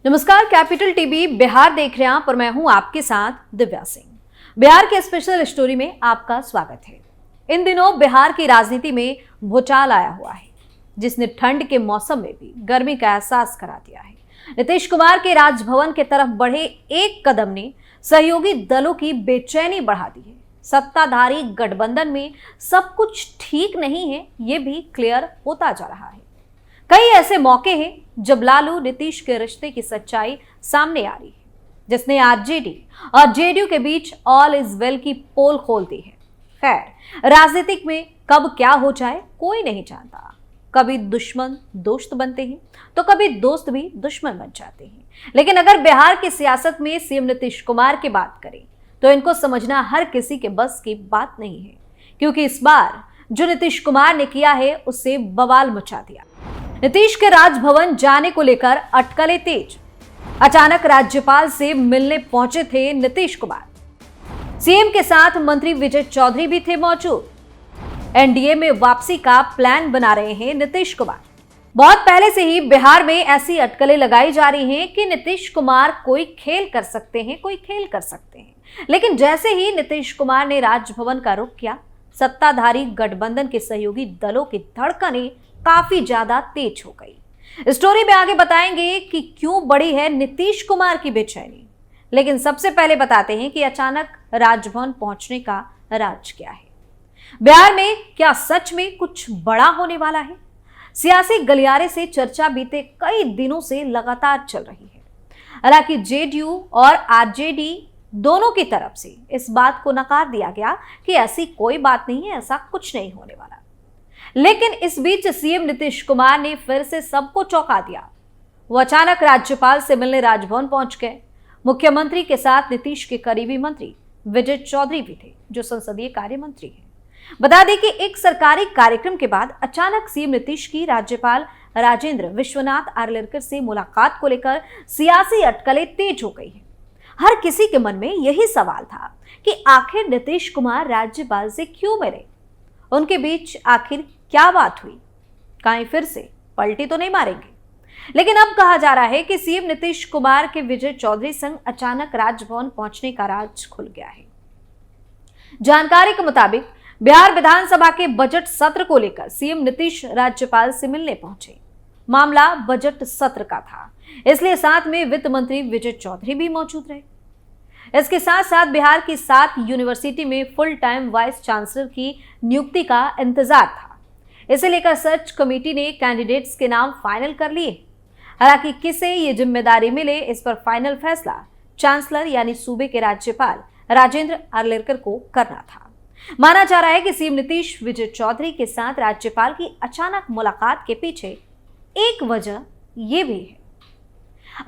नमस्कार, capital TV Bihar देख रहे हैं आप और मैं हूं आपके साथ दिव्या सिंह। बिहार के स्पेशल स्टोरी में आपका स्वागत है। इन दिनों बिहार की राजनीति में भूचाल आया हुआ है, जिसने ठंड के मौसम में भी गर्मी का एहसास करा दिया है। नीतीश कुमार के राजभवन के तरफ बढ़े एक कदम ने सहयोगी दलों की बेचैनी बढ़ा दी है। सत्ताधारी गठबंधन में सब कुछ ठीक नहीं है, ये भी क्लियर होता जा रहा है। कई ऐसे मौके हैं जब लालू नीतीश के रिश्ते की सच्चाई सामने आ रही है, जिसने आरजेडी और जेडीयू के बीच ऑल इज वेल की पोल खोल दी है। खैर, राजनीतिक में कब क्या हो जाए कोई नहीं जानता। कभी दुश्मन दोस्त बनते हैं तो कभी दोस्त भी दुश्मन बन जाते हैं। लेकिन अगर बिहार की सियासत में सीएम नीतीश कुमार की बात करें तो इनको समझना हर किसी के बस की बात नहीं है, क्योंकि इस बार जो नीतीश कुमार ने किया है उससे बवाल मचा दिया। नीतीश के राजभवन जाने को लेकर अटकलें तेज। अचानक राज्यपाल से मिलने पहुंचे थे नीतीश कुमार। सीएम के साथ मंत्री विजय चौधरी भी थे मौजूद। एनडीए में वापसी का प्लान बना रहे हैं नीतीश कुमार। बहुत पहले से ही बिहार में ऐसी अटकलें लगाई जा रही हैं कि नीतीश कुमार कोई खेल कर सकते हैं। लेकिन जैसे ही नीतीश कुमार ने राजभवन का रुख किया, सत्ताधारी गठबंधन के सहयोगी दलों की धड़कनें काफी ज्यादा तेज हो गई। स्टोरी में आगे बताएंगे कि क्यों बढ़ी है नीतीश कुमार की बेचैनी। लेकिन सबसे पहले बताते हैं कि अचानक राजभवन पहुंचने का राज क्या है। बिहार में क्या सच में कुछ बड़ा होने वाला है? सियासी गलियारे से चर्चा बीते कई दिनों से लगातार चल रही है। हालांकि जेडीयू और आरजेडी दोनों की तरफ से इस बात को नकार दिया गया कि ऐसी कोई बात नहीं है, ऐसा कुछ नहीं होने वाला। लेकिन इस बीच सीएम नीतीश कुमार ने फिर से सबको चौंका दिया। वो अचानक राज्यपाल से मिलने राजभवन पहुंच गए। मुख्यमंत्री के साथ नीतीश के करीबी मंत्री विजय चौधरी भी थे, जो संसदीय कार्य मंत्री हैं। बता दें कि एक सरकारी कार्यक्रम के बाद अचानक सीएम नीतीश की राज्यपाल राजेंद्र विश्वनाथ आर्लेकर से मुलाकात को लेकर सियासी अटकलें तेज हो गई है। हर किसी के मन में यही सवाल था कि आखिर नीतीश कुमार राज्यपाल से क्यों मिले, उनके बीच आखिर क्या बात हुई, कहीं फिर से पलटी तो नहीं मारेंगे। लेकिन अब कहा जा रहा है कि सीएम नीतीश कुमार के विजय चौधरी संग अचानक राजभवन पहुंचने का राज खुल गया है। जानकारी के मुताबिक बिहार विधानसभा के बजट सत्र को लेकर सीएम नीतीश राज्यपाल से मिलने पहुंचे। मामला बजट सत्र का था, इसलिए साथ में वित्त मंत्री विजय चौधरी भी मौजूद रहे। इसके साथ साथ बिहार की 7 यूनिवर्सिटी में फुल टाइम वाइस चांसलर की नियुक्ति का इंतजार था। इसे लेकर सर्च कमेटी ने कैंडिडेट्स के नाम फाइनल कर लिए। हालांकि किसे ये जिम्मेदारी मिले, इस पर फाइनल फैसला चांसलर यानी सूबे के राज्यपाल राजेंद्र आर्लेकर को करना था। माना जा रहा है कि सीएम नीतीश विजय चौधरी के साथ राज्यपाल की अचानक मुलाकात के पीछे एक वजह ये भी है।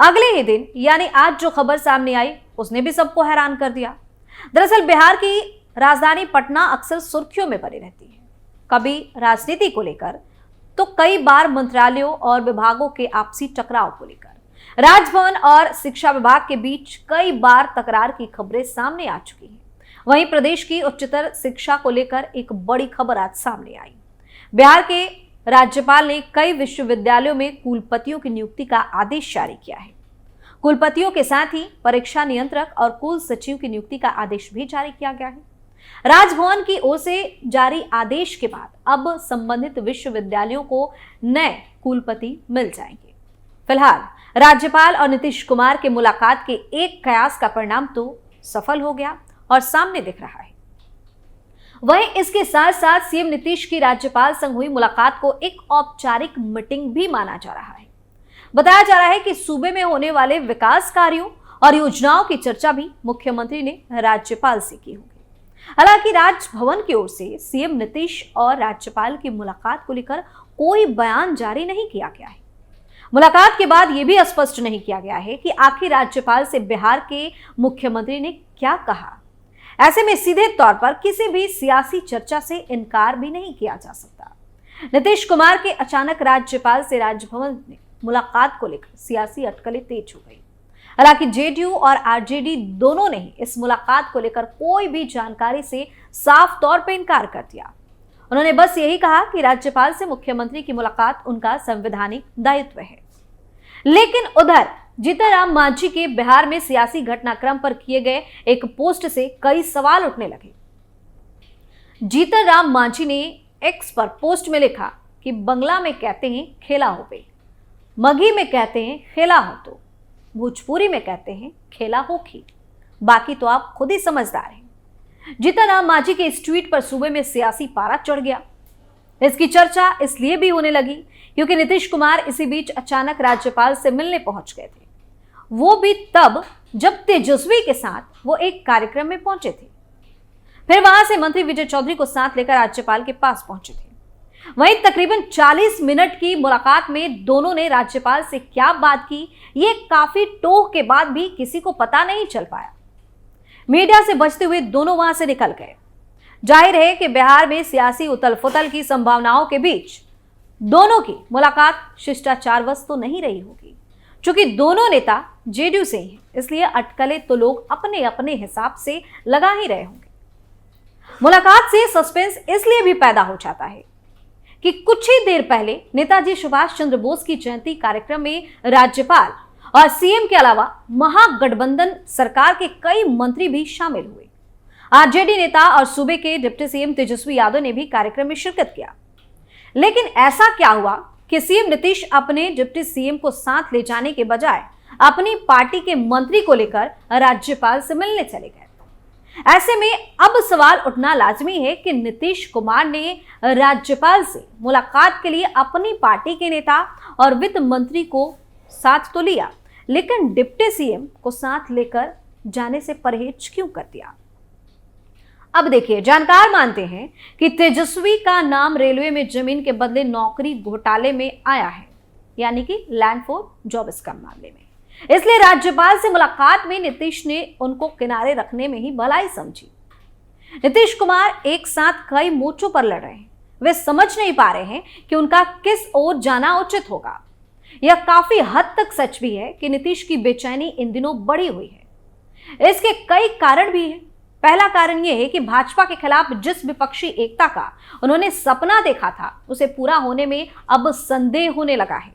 अगले ही दिन यानी आज जो खबर सामने आई उसने भी सबको हैरान कर दिया। दरअसल बिहार की राजधानी पटना अक्सर सुर्खियों में बनी रहती है, कभी राजनीति को लेकर तो कई बार मंत्रालयों और विभागों के आपसी टकराव को लेकर। राजभवन और शिक्षा विभाग के बीच कई बार तकरार की खबरें सामने आ चुकी हैं। वहीं प्रदेश की उच्चतर शिक्षा को लेकर एक बड़ी खबर आज सामने आई। बिहार के राज्यपाल ने कई विश्वविद्यालयों में कुलपतियों की नियुक्ति का आदेश जारी किया है। कुलपतियों के साथ ही परीक्षा नियंत्रक और कुल सचिव की नियुक्ति का आदेश भी जारी किया गया है। राजभवन की ओर से जारी आदेश के बाद अब संबंधित विश्वविद्यालयों को नए कुलपति मिल जाएंगे। फिलहाल राज्यपाल और नीतीश कुमार के मुलाकात के एक कयास का परिणाम तो सफल हो गया और सामने दिख रहा है। वहीं इसके साथ साथ सीएम नीतीश की राज्यपाल संग हुई मुलाकात को एक औपचारिक मीटिंग भी माना जा रहा है। बताया जा रहा है कि सूबे में होने वाले विकास कार्यों और योजनाओं की चर्चा भी मुख्यमंत्री ने राज्यपाल से की होगी। हालांकि राजभवन की ओर से सीएम नीतीश और राज्यपाल की मुलाकात को लेकर कोई बयान जारी नहीं किया गया है। मुलाकात के बाद यह भी स्पष्ट नहीं किया गया है कि आखिर राज्यपाल से बिहार के मुख्यमंत्री ने क्या कहा। ऐसे में सीधे तौर पर किसी भी सियासी चर्चा से इनकार भी नहीं किया जा सकता। नीतीश कुमार के अचानक राज्यपाल से राजभवन में मुलाकात को लेकर सियासी अटकलें तेज हो गई। हालांकि जेडीयू और आरजेडी दोनों ने इस मुलाकात को लेकर कोई भी जानकारी से साफ तौर पर इनकार कर दिया। उन्होंने बस यही कहा कि राज्यपाल से मुख्यमंत्री की मुलाकात उनका संवैधानिक दायित्व है। लेकिन उधर जीतनराम मांझी के बिहार में सियासी घटनाक्रम पर किए गए एक पोस्ट से कई सवाल उठने लगे। जीतनराम मांझी ने एक्स पर पोस्ट में लिखा कि बंगला में कहते हैं खेला हो पे, मगही में कहते हैं खेला हो तो, भोजपुरी में कहते हैं खेला हो खी, बाकी तो आप खुद ही समझदार हैं। जीतनराम मांझी के इस ट्वीट पर सूबे में सियासी पारा चढ़ गया। इसकी चर्चा इसलिए भी होने लगी क्योंकि नीतीश कुमार इसी बीच अचानक राज्यपाल से मिलने पहुंच गए थे, वो भी तब जब तेजस्वी के साथ वो एक कार्यक्रम में पहुंचे थे। फिर वहां से मंत्री विजय चौधरी को साथ लेकर राज्यपाल के पास पहुंचे थे। वहीं तकरीबन 40 मिनट की मुलाकात में दोनों ने राज्यपाल से क्या बात की, ये काफी टोह के बाद भी किसी को पता नहीं चल पाया। मीडिया से बचते हुए दोनों वहां से निकल गए। जाहिर है कि बिहार में सियासी उथल पुथल की संभावनाओं के बीच दोनों की मुलाकात शिष्टाचारवश तो नहीं रही होगी। चूंकि दोनों नेता जेडीयू से हैं, इसलिए अटकलें तो लोग अपने अपने हिसाब से लगा ही रहे होंगे। मुलाकात से सस्पेंस इसलिए भी पैदा हो जाता है कि कुछ ही देर पहले नेताजी सुभाष चंद्र बोस की जयंती कार्यक्रम में राज्यपाल और सीएम के अलावा महागठबंधन सरकार के कई मंत्री भी शामिल हुए। आरजेडी नेता और सूबे के डिप्टी सीएम तेजस्वी यादव ने भी कार्यक्रम में शिरकत किया। लेकिन ऐसा क्या हुआ कि सीएम नीतीश अपने डिप्टी सीएम को साथ ले जाने के बजाय अपनी पार्टी के मंत्री को लेकर राज्यपाल से मिलने चले गए। ऐसे में अब सवाल उठना लाजमी है कि नीतीश कुमार ने राज्यपाल से मुलाकात के लिए अपनी पार्टी के नेता और वित्त मंत्री को साथ तो लिया, लेकिन डिप्टी सीएम को साथ लेकर जाने से परहेज क्यों कर दिया। अब देखिए, जानकार मानते हैं कि तेजस्वी का नाम रेलवे में जमीन के बदले नौकरी घोटाले में आया है, यानी कि लैंड फॉर जॉब स्कैम मामले में। इसलिए राज्यपाल से मुलाकात में नीतीश ने उनको किनारे रखने में ही भलाई समझी। नीतीश कुमार एक साथ कई मोर्चों पर लड़ रहे हैं, वे समझ नहीं पा रहे हैं कि उनका किस ओर जाना उचित होगा। यह काफी हद तक सच भी है कि नीतीश की बेचैनी इन दिनों बढ़ी हुई है। इसके कई कारण भी हैं। पहला कारण यह है कि भाजपा के खिलाफ जिस विपक्षी एकता का उन्होंने सपना देखा था, उसे पूरा होने में अब संदेह होने लगा है।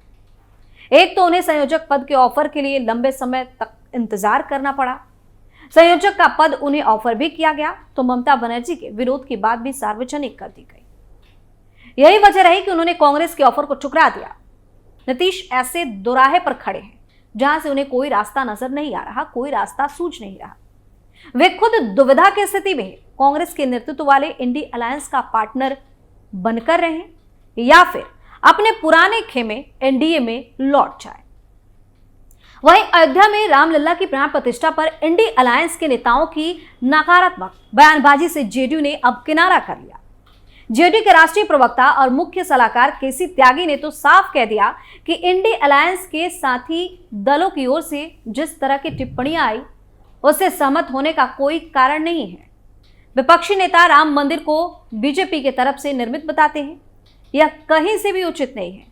एक तो उन्हें संयोजक पद के ऑफर के लिए लंबे समय तक इंतजार करना पड़ा। संयोजक का पद उन्हें ऑफर भी किया गया तो ममता बनर्जी के विरोध की बात भी सार्वजनिक कर दी गई। यही वजह रही कि उन्होंने कांग्रेस के ऑफर को ठुकरा दिया। नीतीश ऐसे दोराहे पर खड़े हैं जहां से उन्हें कोई रास्ता नजर नहीं आ रहा, कोई रास्ता सूझ नहीं रहा। वे खुद दुविधा की स्थिति में कांग्रेस के नेतृत्व वाले इंडी अलायंस का पार्टनर बनकर रहें या फिर अपने पुराने खेमे एनडीए में लौट जाए। वहीं अयोध्या में रामलला की प्राण प्रतिष्ठा पर इंडी अलायंस के नेताओं की नकारात्मक बयानबाजी से जेडीयू ने अब किनारा कर लिया। जेडीयू के राष्ट्रीय प्रवक्ता और मुख्य सलाहकार केसी त्यागी ने तो साफ कह दिया कि इंडी अलायंस के साथी दलों की ओर से जिस तरह की टिप्पणियां आई, उससे सहमत होने का कोई कारण नहीं है। विपक्षी नेता राम मंदिर को बीजेपी की तरफ से निर्मित बताते हैं, यह कहीं से भी उचित नहीं है।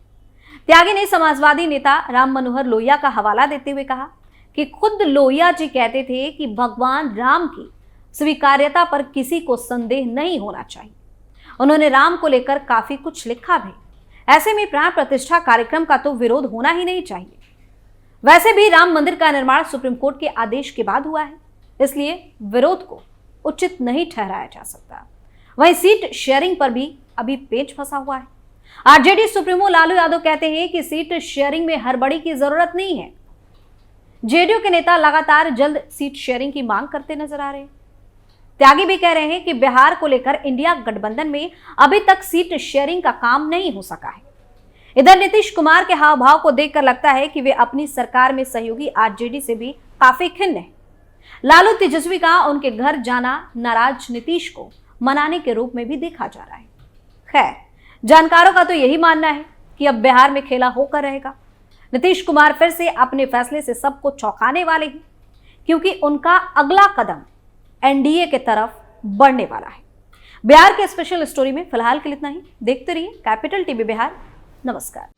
त्यागी ने समाजवादी नेता राम मनोहर लोहिया का हवाला देते हुए कहा कि खुद लोहिया जी कहते थे कि भगवान राम की स्वीकार्यता पर किसी को संदेह नहीं होना चाहिए। उन्होंने राम को लेकर काफी कुछ लिखा भी। ऐसे में प्राण प्रतिष्ठा कार्यक्रम का तो विरोध होना ही नहीं चाहिए। वैसे भी राम मंदिर का निर्माण सुप्रीम कोर्ट के आदेश के बाद हुआ है, इसलिए विरोध को उचित नहीं ठहराया जा सकता। वहीं सीट शेयरिंग पर भी अभी पेच फंसा हुआ है। आरजेडी सुप्रीमो लालू यादव कहते हैं कि सीट शेयरिंग में हड़बड़ी की जरूरत नहीं है। जेडीयू के नेता लगातार जल्द सीट शेयरिंग की मांग करते नजर आ रहे हैं। त्यागी भी कह रहे हैं कि बिहार को लेकर इंडिया गठबंधन में अभी तक सीट शेयरिंग का काम नहीं हो सका है। इधर नीतीश कुमार के हाव भाव को देखकर लगता है कि वे अपनी सरकार में सहयोगी आरजेडी से भी काफी खिन्न हैं। लालू तेजस्वी का उनके घर जाना नाराज नीतीश को मनाने के रूप में भी देखा जा रहा है। खैर, जानकारों का तो यही मानना है कि अब बिहार में खेला होकर रहेगा। नीतीश कुमार फिर से अपने फैसले से सबको चौंकाने वाले हैं, क्योंकि उनका अगला कदम एनडीए के तरफ बढ़ने वाला है। बिहार के स्पेशल स्टोरी में फिलहाल के लिए इतना ही। देखते रहिए कैपिटल टीवी बिहार। नमस्कार।